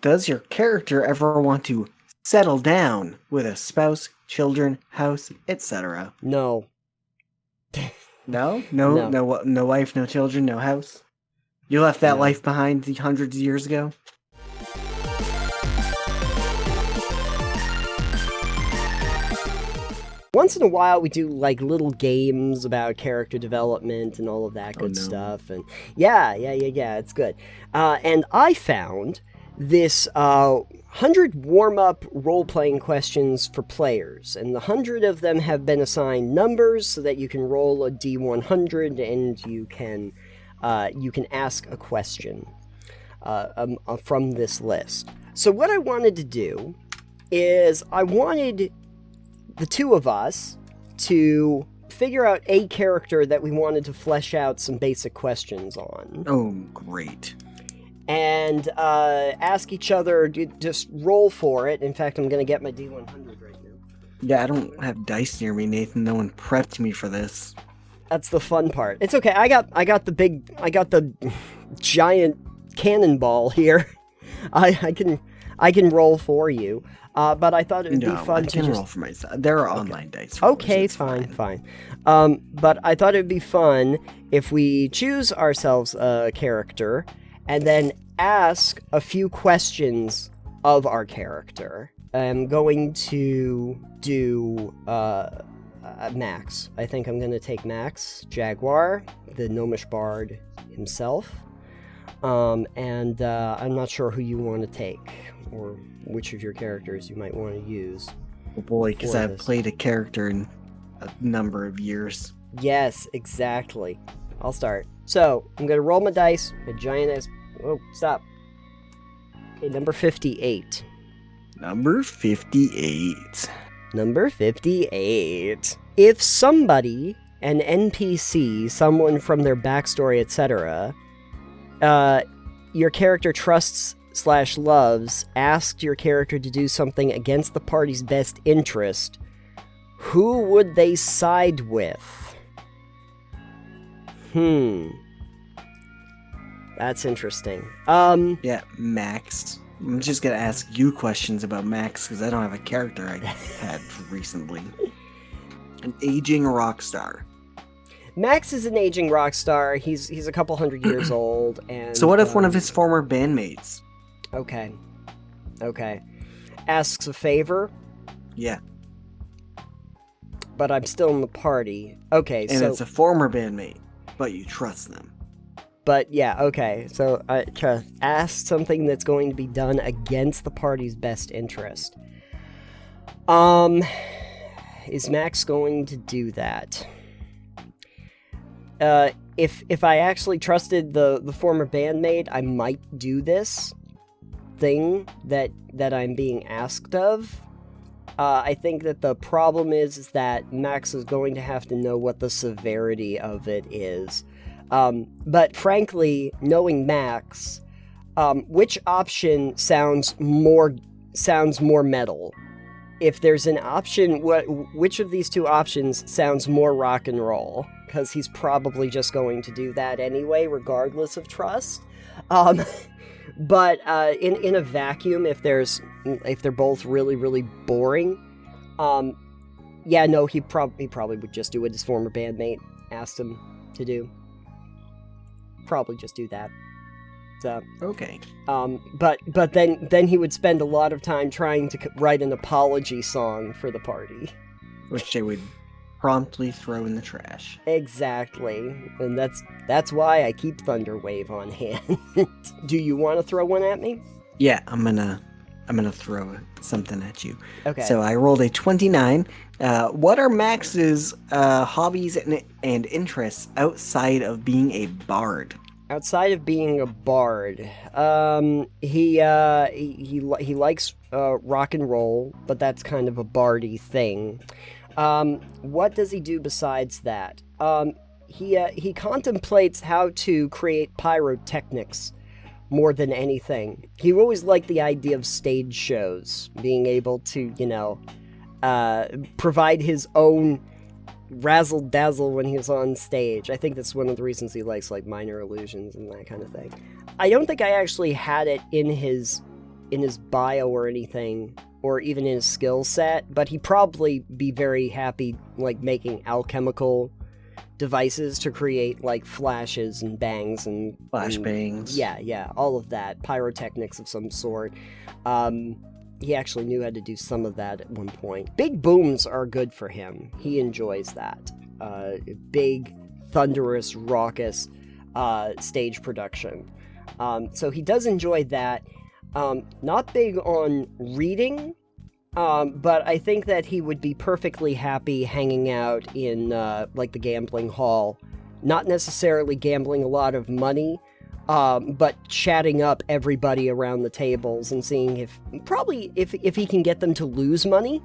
Does your character ever want to settle down with a spouse, children, house, etc.? No. No? No wife, no children, no house? You left that life behind hundreds of years ago? Once in a while, we do like little games about character development and all of that good stuff. And yeah, it's good. And I found this 100 warm-up role-playing questions for players, and the 100 of them have been assigned numbers so that you can roll a D100 and you can ask a question from this list. So what I wanted to do is I wanted the two of us to figure out a character that we wanted to flesh out some basic questions on. Oh, great. And ask each other, just roll for it. In fact, I'm going to get my D100 right now. Yeah, I don't have dice near me, Nathan. No one prepped me for this. That's the fun part. It's okay. I got the giant cannonball here. I can roll for you. But I thought it would be fun to roll for myself. There are online dice. Okay, fine. But I thought it would be fun if we choose ourselves a character and then ask a few questions of our character. I'm going to do Max. I think I'm going to take Max Jaguar, the gnomish bard himself. And I'm not sure who you want to take, or which of your characters you might want to use. Oh boy, because I've played a character in a number of years. Yes, exactly. I'll start. So, I'm going to roll my dice. A giant ass... Oh, stop. Okay, number 58. Number 58. Number 58. If somebody, an NPC, someone from their backstory, etc., your character trusts/loves, asked your character to do something against the party's best interest, who would they side with? That's interesting. Yeah, Max. I'm just gonna ask you questions about Max, because I don't have a character I had recently. An aging rock star. Max is an aging rock star. He's a couple hundred years old, and... So what if one of his former bandmates? Okay. Asks a favor? Yeah. But I'm still in the party. Okay, and it's a former bandmate, but you trust them. But yeah, okay. So I ask something that's going to be done against the party's best interest. Is Max going to do that? If I actually trusted the former bandmate, I might do this thing that I'm being asked of. I think that the problem is that Max is going to have to know what the severity of it is. But frankly, knowing Max, which option sounds more metal? If there's an option, which of these two options sounds more rock and roll? Because he's probably just going to do that anyway, regardless of trust. But in a vacuum, if they're both really, really boring, he probably would just do what his former bandmate asked him to do. Probably just do that. So, okay. But then he would spend a lot of time trying to write an apology song for the party, which they would promptly throw in the trash. Exactly, and that's why I keep Thunderwave on hand. Do you want to throw one at me? Yeah, I'm gonna throw something at you. Okay. So I rolled a 29. What are Max's hobbies and interests outside of being a bard? Outside of being a bard, he likes rock and roll, but that's kind of a bardy thing. What does he do besides that? He contemplates how to create pyrotechnics more than anything. He always liked the idea of stage shows, being able to, provide his own razzle-dazzle when he was on stage. I think that's one of the reasons he likes, like, minor illusions and that kind of thing. I don't think I actually had it in his bio or anything, or even in his skill set, but he'd probably be very happy, like, making alchemical devices to create, like, flashes and bangs and... Flashbangs. Yeah, all of that. Pyrotechnics of some sort. He actually knew how to do some of that at one point. Big booms are good for him. He enjoys that. Big, thunderous, raucous stage production. So he does enjoy that. Not big on reading, but I think that he would be perfectly happy hanging out in, like, the gambling hall. Not necessarily gambling a lot of money, but chatting up everybody around the tables and seeing if he can get them to lose money,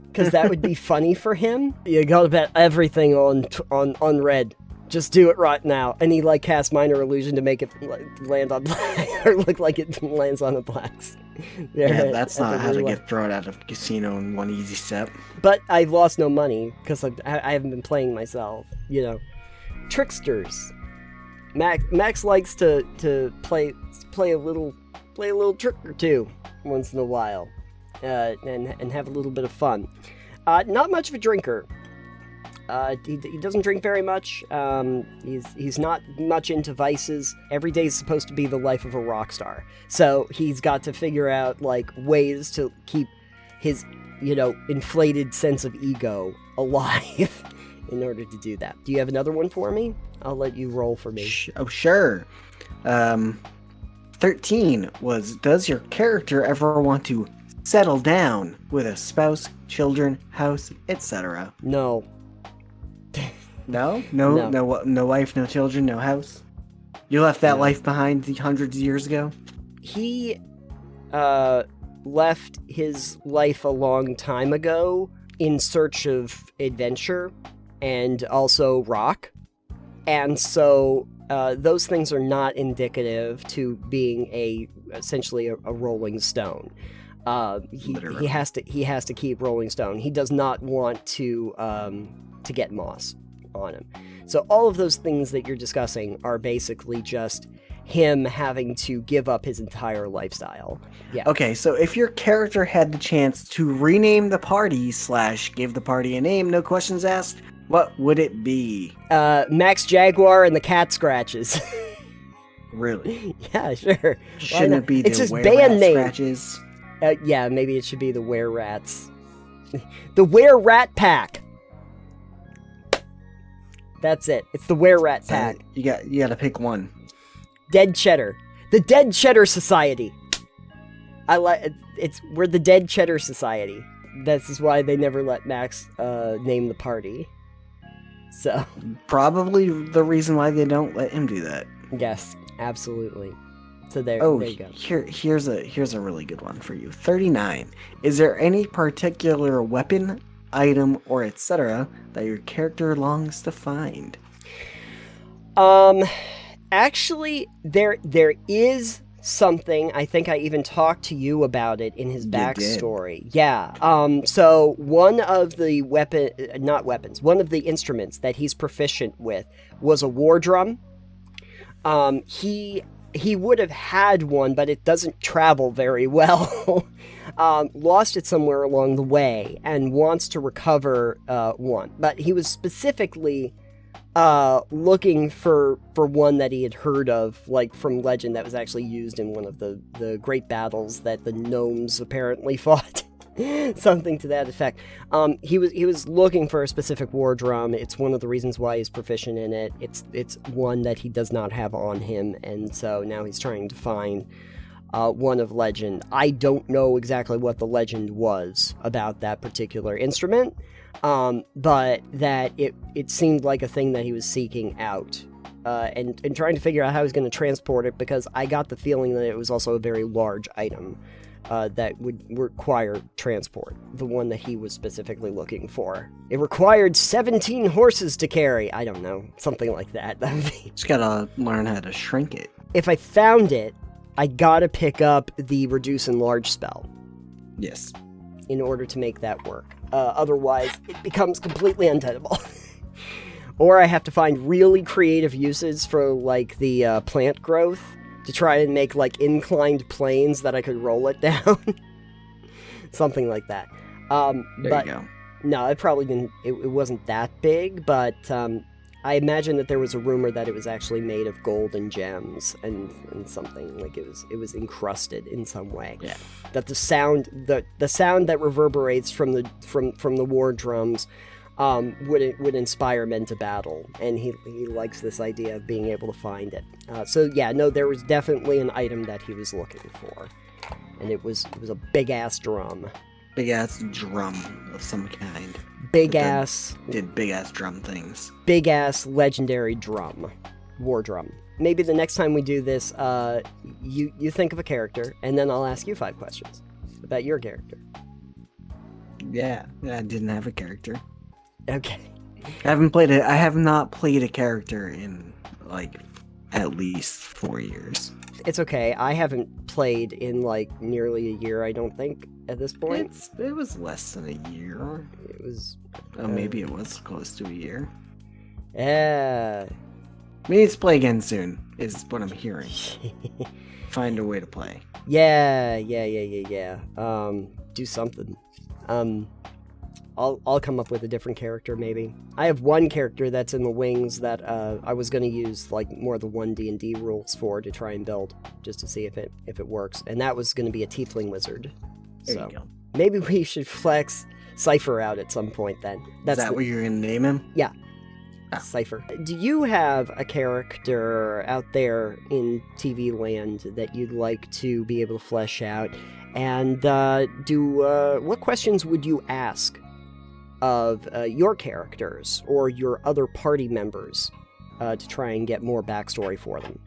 because that would be funny for him. You gotta bet everything on red. Just do it right now. And he, like, casts Minor Illusion to make it land on black, or look like it lands on the blacks. Yeah, that's not how to get thrown out of casino in one easy step. But I've lost no money, because I haven't been playing myself, you know. Tricksters. Max likes to play a little trick or two once in a while, and have a little bit of fun. Not much of a drinker. He doesn't drink very much. He's not much into vices. Every day is supposed to be the life of a rock star. So he's got to figure out, like, ways to keep his, inflated sense of ego alive in order to do that. Do you have another one for me? I'll let you roll for me. Oh, sure. 13 was, does your character ever want to settle down with a spouse, children, house, etc.? No. No? No wife, no children, no house? You left that life behind hundreds of years ago? He left his life a long time ago in search of adventure and also rock. And so those things are not indicative to being essentially a rolling stone. He has to keep rolling stone. He does not want to get moss on him. So all of those things that you're discussing are basically just him having to give up his entire lifestyle. Yeah. Okay, so if your character had the chance to rename the party / give the party a name, no questions asked, what would it be? Max Jaguar and the Cat Scratches. Really? Yeah, sure. Shouldn't it be it's the his Were band Rat name. Scratches? Yeah, maybe it should be the Were Rats. The Were Rat Pack. That's it. It's the Were Rat Pack. You got to pick one. Dead Cheddar. The Dead Cheddar Society. We're the Dead Cheddar Society. This is why they never let Max name the party. So probably the reason why they don't let him do that. Yes, absolutely. So there you go. Here's a really good one for you. 39. Is there any particular weapon, item, or etc. that your character longs to find? Actually, there is something. I think I even talked to you about it in his backstory. Yeah. So one of the one of the instruments that he's proficient with was a war drum. He would have had one, but it doesn't travel very well. Lost it somewhere along the way and wants to recover one. But he was specifically looking for one that he had heard of, like from legend, that was actually used in one of the great battles that the gnomes apparently fought. Something to that effect. He was looking for a specific war drum. It's one of the reasons why he's proficient in it. It's one that he does not have on him, and so now he's trying to find one of legend. I don't know exactly what the legend was about that particular instrument, but that it seemed like a thing that he was seeking out, and trying to figure out how he's going to transport it, because I got the feeling that it was also a very large item. That would require transport, the one that he was specifically looking for. It required 17 horses to carry. I don't know, something like that. Just gotta learn how to shrink it. If I found it, I gotta pick up the reduce and large spell. Yes. In order to make that work. Otherwise, it becomes completely untenable. Or I have to find really creative uses for, like, the plant growth. to try and make like inclined planes that I could roll it down. Something like that. There But you go. no, it probably didn't. It wasn't that big, but I imagine that there was a rumor that it was actually made of gold and gems and something like it was encrusted in some way. Yeah. That the sound that reverberates from the war drums would inspire men to battle, and he likes this idea of being able to find it. So yeah, no, there was definitely an item that he was looking for, and it was a big ass drum. Big ass drum of some kind. Big That ass Did big ass drum things. big ass legendary drum, war drum. Maybe the next time we do this, you think of a character, and then I'll ask you 5 questions about your character. Yeah, I didn't have a character. Okay. I have not played a character in like at least 4 years. It's okay. I haven't played in like nearly a year, I don't think, at this point. It was less than a year. It was. Oh, maybe it was close to a year. Yeah. We need to play again soon, is what I'm hearing. Find a way to play. Yeah. Do something. I'll come up with a different character, maybe. I have one character that's in the wings that I was going to use like more of the 1D&D rules for to try and build, just to see if it works. And that was going to be a tiefling wizard. There So you go. maybe we should flex Cypher out at some point then. Is that what you're going to name him? Yeah. Ah. Cypher. Do you have a character out there in TV land that you'd like to be able to flesh out? And what questions would you ask of your characters or your other party members to try and get more backstory for them?